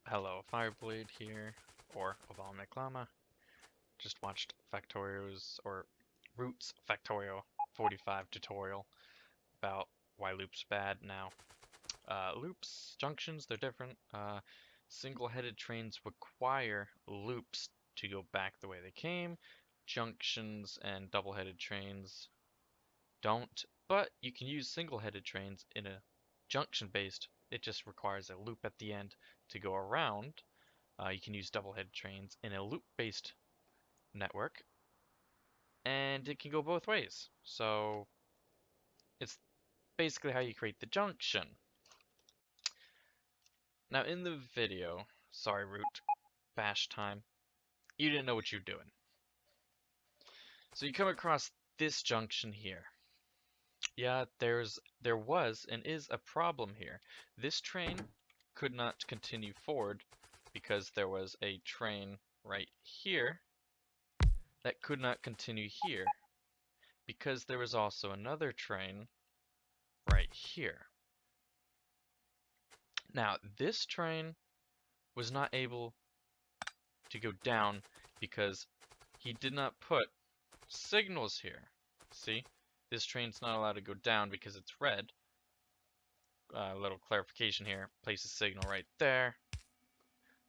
Hello, Fireblade here, or Obama Llama. Just watched Factorio's, or Roots Factorio 45 tutorial about why loops bad now. Loops, junctions, they're different. Single-headed trains require loops to go back the way they came. Junctions and double-headed trains don't, but you can use single-headed trains in a junction-based. It just requires a loop at the end to go around. You can use double-headed trains in a loop-based network, and it can go both ways. So it's basically how you create the junction. Now in the video, sorry root, bash time, you didn't know what you're doing. So you come across this junction here. Yeah, there was and is a problem here. This train could not continue forward because there was a train right here that could not continue here because there was also another train right here. Now, this train was not able to go down because he did not put signals here. See? This train's not allowed to go down because it's red. A little clarification here. Place a signal right there.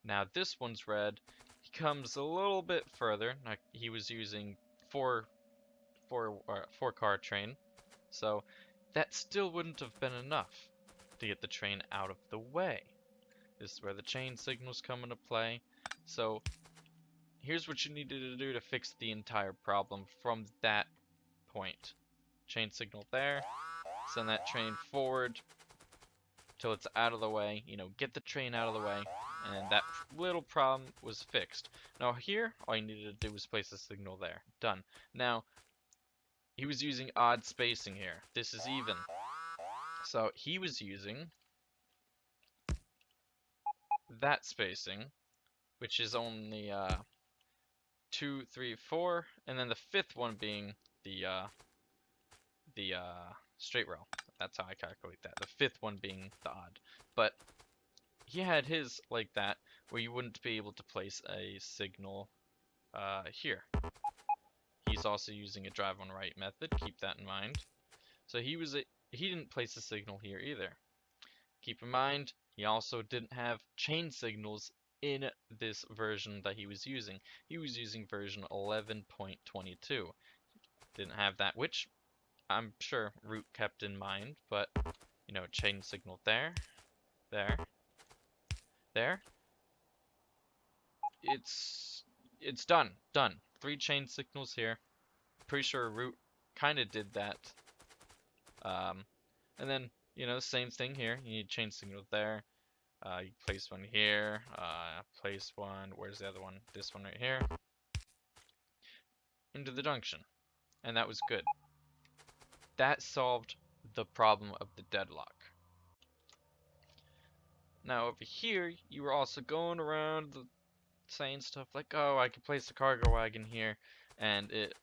Now this one's red. He comes a little bit further. Now, he was using four car train. So that still wouldn't have been enough to get the train out of the way. This is where the chain signals come into play. So here's what you needed to do to fix the entire problem from that point. Chain signal there, send that train forward till it's out of the way, get the train out of the way, and that little problem was fixed. Now here, all you needed to do was place a signal there. Done. Now, he was using odd spacing here. This is even. So he was using that spacing, which is only 2, 3, 4, and then the fifth one being the straight row. That's how I calculate that. The fifth one being the odd. But he had his like that, where you wouldn't be able to place a signal here. He's also using a drive on right method. Keep that in mind. So he didn't place a signal here either. Keep in mind, he also didn't have chain signals in this version that he was using. He was using version 11.22. Didn't have that, which I'm sure Root kept in mind, but chain signal there, there, there. It's done. 3 chain signals here. Pretty sure Root kind of did that. And then, same thing here. You need chain signal there. You place one here. Place one. Where's the other one? This one right here. Into the junction. And that was good. That solved the problem of the deadlock. Now over here, you were also going around saying stuff like, oh, I can place a cargo wagon here, and it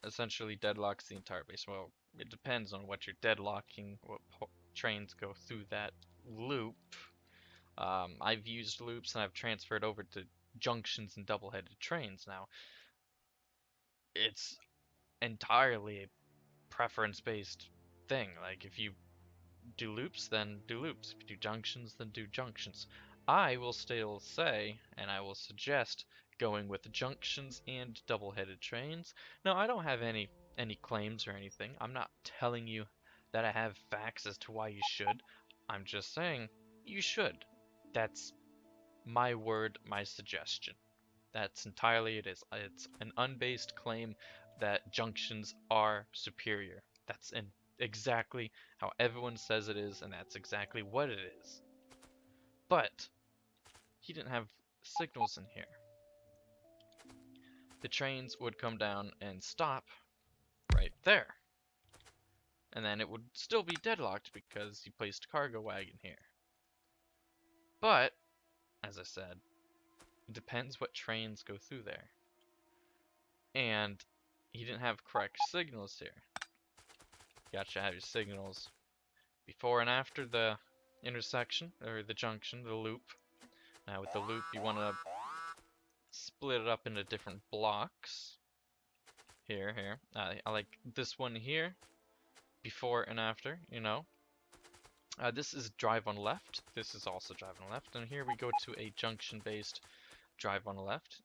essentially deadlocks the entire base. Well, it depends on what you're deadlocking, what trains go through that loop. I've used loops and I've transferred over to junctions and double-headed trains. Now, it's entirely a preference-based thing. Like, if you do loops, then do loops. If you do junctions, then do junctions. I will still say, and I will suggest, going with junctions and double-headed trains. Now, I don't have any claims or anything. I'm not telling you that I have facts as to why you should. I'm just saying you should. That's my word, my suggestion. That's entirely it is. It's an unbased claim that junctions are superior. That's exactly how everyone says it is, and that's exactly what it is. But he didn't have signals in here. The trains would come down and stop right there. And then it would still be deadlocked because he placed a cargo wagon here. But, as I said, it depends what trains go through there. And he didn't have correct signals here. You gotta have your signals before and after the intersection, or the junction, the loop. Now with the loop, you want to split it up into different blocks. Here. I like this one here, before and after, you know. This is drive on left. This is also drive on left. And here we go to a junction-based drive on left.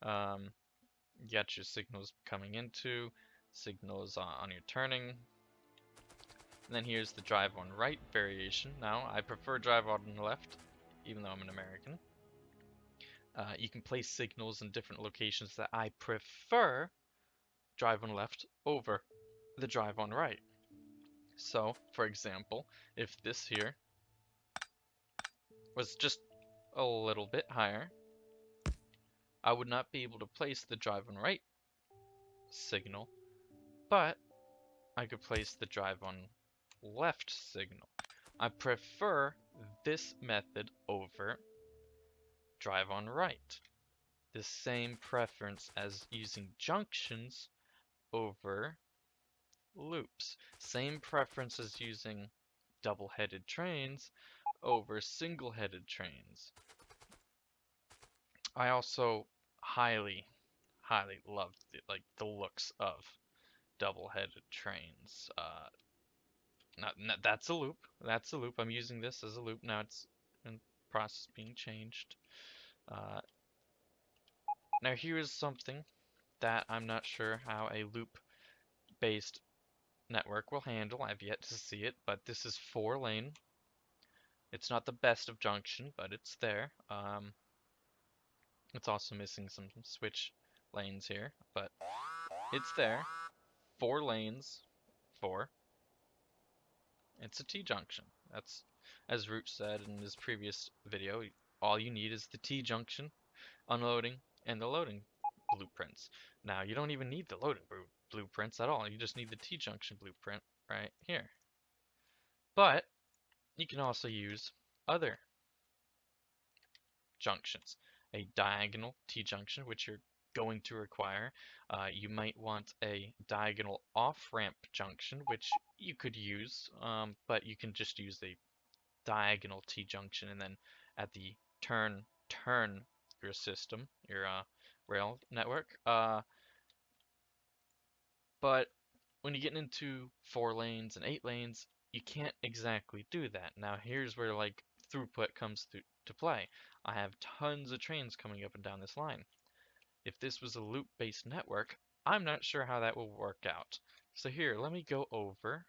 You got your signals coming into, signals on your turning. And then here's the drive on right variation. Now, I prefer drive on left, even though I'm an American. You can place signals in different locations that I prefer drive on left over the drive on right. So, for example, if this here was just a little bit higher, I would not be able to place the drive on right signal, but I could place the drive on left signal. I prefer this method over drive on right. The same preference as using junctions over loops. Same preference as using double-headed trains over single-headed trains. I also highly love the looks of double-headed trains. That's a loop. That's a loop. I'm using this as a loop. Now it's in process being changed. Uh, Now here's something that I'm not sure how a loop-based network will handle. I've yet to see it, but this is 4-lane. It's not the best of junction, but it's there. It's also missing some switch lanes here, but it's there. 4 lanes, 4. It's a T-junction. That's, as Root said in his previous video, all you need is the T-junction, unloading, and the loading blueprints. Now, you don't even need the loading blueprints at all. You just need the T-junction blueprint right here. But you can also use other junctions. A diagonal T-junction, which you're going to require. You might want a diagonal off-ramp junction, which you could use, but you can just use a diagonal T-junction, and then at the turn your system, your rail network. But when you get into 4 lanes and 8 lanes, you can't exactly do that. Now here's where like throughput comes to play. I have tons of trains coming up and down this line. If this was a loop-based network, I'm not sure how that will work out. So here, let me go over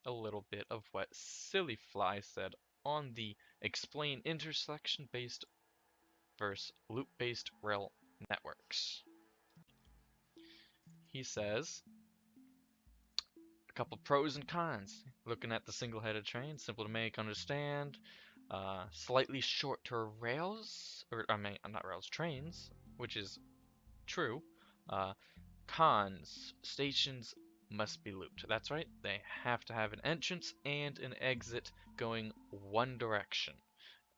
a little bit of what Sillyfly said on the explain intersection-based versus loop-based rail networks. He says, a couple pros and cons. Looking at the single-headed train, simple to make, understand. Slightly shorter rails, or I mean, not rails, trains, which is true. Cons, stations must be looped. That's right, they have to have an entrance and an exit going one direction.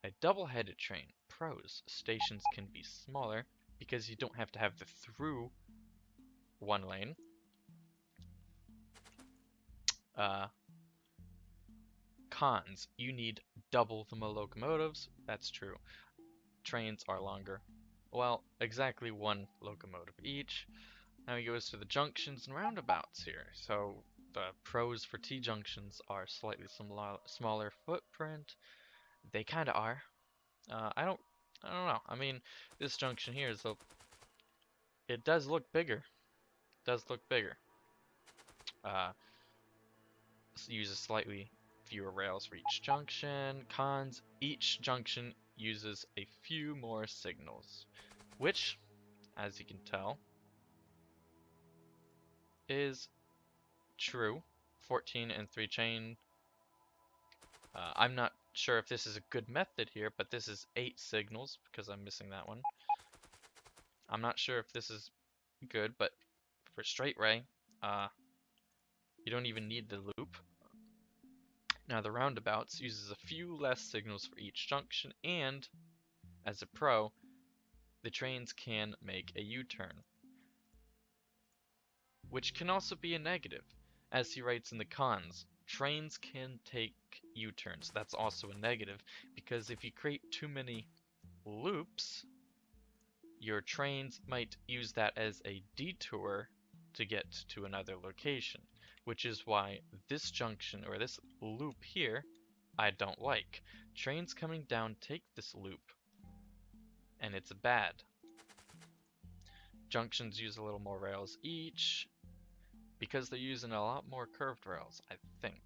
A double-headed train, pros, stations can be smaller because you don't have to have the through one lane. Cons, you need double the locomotives. That's true. Trains are longer. Well, exactly one locomotive each. Now he goes to the junctions and roundabouts here. So the pros for T-junctions are slightly smaller footprint. They kind of are. I don't know. I mean, this junction here is it does look bigger. It does look bigger. Uses slightly fewer rails for each junction. Cons, each junction uses a few more signals, which, as you can tell, is true. 14 and 3 chain. I'm not sure if this is a good method here, but this is 8 signals because I'm missing that one. I'm not sure if this is good, but for straight ray, you don't even need the loop. Now the roundabouts uses a few less signals for each junction, and as a pro, the trains can make a U-turn, which can also be a negative. As he writes in the cons, trains can take U-turns. That's also a negative, because if you create too many loops, your trains might use that as a detour to get to another location, which is why this junction or this loop here I don't like. Trains coming down take this loop, and it's bad. Junctions use a little more rails each, because they're using a lot more curved rails, I think.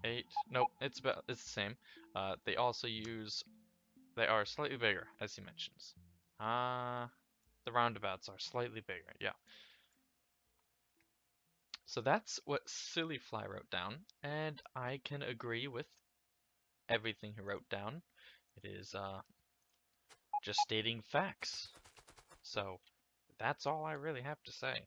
8, nope, it's the same. They also use, they are slightly bigger, as he mentions. The roundabouts are slightly bigger, yeah. So that's what Sillyfly wrote down, and I can agree with everything he wrote down. It is just stating facts. So that's all I really have to say.